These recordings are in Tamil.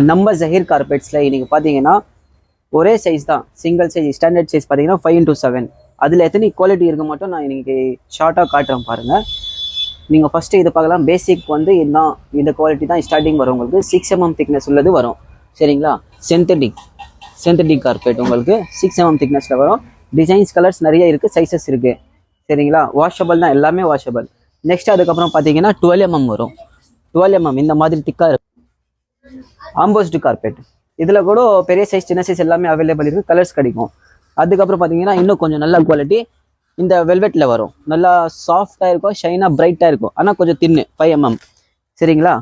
நம்ம ஜஹீர் கார்பெட்ஸில் நீங்கள் பார்த்தீங்கன்னா ஒரே சைஸ் தான், சிங்கிள் சைஸ் ஸ்டாண்டர்ட் சைஸ் பார்த்தீங்கன்னா 5x7. அதில் எத்தனை குவாலிட்டி இருக்க மட்டும் நான் இன்னைக்கு ஷார்ட்டாக காட்டுறேன் பாருங்கள். நீங்கள் ஃபஸ்ட்டு இது பார்க்கலாம். பேசிக் வந்து இதுதான், இந்த குவாலிட்டி தான் ஸ்டார்டிங் வரும் உங்களுக்கு. 6mm திக்னஸ் உள்ளது வரும் சரிங்களா. சிந்தட்டிக் கார்பெட் உங்களுக்கு 6mm திக்னஸில் வரும். டிசைன்ஸ் கலர்ஸ் நிறைய இருக்குது, சைஸஸ் இருக்குது சரிங்களா. வாஷபிள் தான், எல்லாமே வாஷபிள். நெக்ஸ்ட் அதுக்கப்புறம் பார்த்தீங்கன்னா 12mm வரும். 12mm இந்த மாதிரி திக்காக இருக்கும். ஆம்போஸ்டு கார்பெட் இதில் கூட பெரிய சைஸ் சின்ன சைஸ் எல்லாமே அவைலபிள் இருக்குது, கலர்ஸ் கிடைக்கும். அதுக்கப்புறம் பார்த்தீங்கன்னா இன்னும் கொஞ்சம் நல்ல குவாலிட்டி இந்த வெல்வெட்டில் வரும். நல்லா சாஃப்டாக இருக்கும், ஷைனாக பிரைட்டாக இருக்கும். ஆனால் கொஞ்சம் தின்னு 5mm சரிங்களா.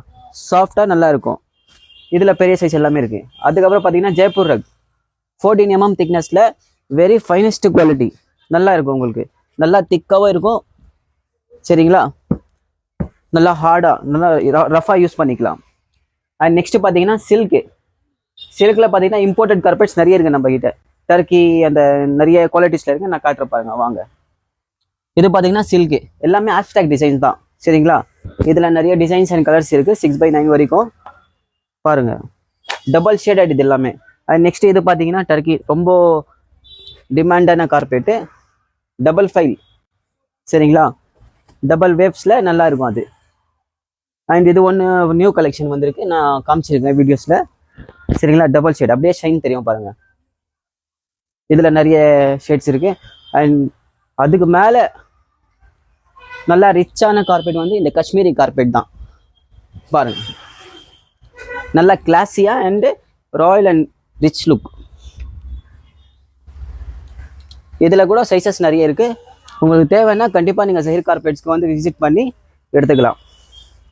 சாஃப்டாக நல்லா இருக்கும். இதில் பெரிய சைஸ் எல்லாமே இருக்குது. அதுக்கப்புறம் பார்த்தீங்கன்னா ஜெய்ப்பூர் ரக் 14mm திக்னஸில் வெரி ஃபைனஸ்ட் குவாலிட்டி நல்லா இருக்கும் உங்களுக்கு. நல்லா திக்காகவும் இருக்கும் சரிங்களா. நல்லா ஹார்டாக நல்லா ரஃபாக யூஸ் பண்ணிக்கலாம். அண்ட் நெக்ஸ்ட் பார்த்தீங்கன்னா சில்கில் பார்த்தீங்கன்னா இம்போர்ட்டட் கார்பெட்ஸ் நிறைய இருக்குது நம்ம கிட்ட. டர்க்கி அந்த நிறைய குவாலிட்டிஸில் இருக்குது, நான் காட்டுற பாருங்க வாங்க. இது பார்த்தீங்கன்னா சில்கு எல்லாமே ஆப்ஸ்ட்ராக்ட் டிசைன்ஸ் தான் சரிங்களா. இதில் நிறைய டிசைன்ஸ் அண்ட் கலர்ஸ் இருக்குது, 6x9 வரைக்கும் பாருங்க. டபுள் ஷேடட் இது எல்லாமே. அண்ட் நெக்ஸ்ட் இது பார்த்தீங்கன்னா டர்க்கி ரொம்ப டிமாண்டான கார்பெட்டு, டபுள் ஃபைல் சரிங்களா. டபுள் வேவ்ஸில் நல்லா இருக்கும் அது. அண்ட் இது ஒன்று நியூ கலெக்ஷன் வந்திருக்கு, நான் காமிச்சிருக்கேன் வீடியோஸில் சரிங்களா. டபுள் ஷேட் அப்படியே ஷைன் தெரியும் பாருங்கள். இதில் நிறைய ஷேட்ஸ் இருக்குது. அண்ட் அதுக்கு மேலே நல்லா ரிச்சான கார்பெட் வந்து இந்த காஷ்மீரி கார்பெட் தான் பாருங்கள். நல்லா கிளாஸியாக and royal and rich look. இதில் கூட சைஸஸ் நிறைய இருக்குது. உங்களுக்கு தேவைன்னா கண்டிப்பாக நீங்கள் ஜஹீர் கார்பெட்ஸ்க்கு வந்து விசிட் பண்ணி எடுத்துக்கலாம்.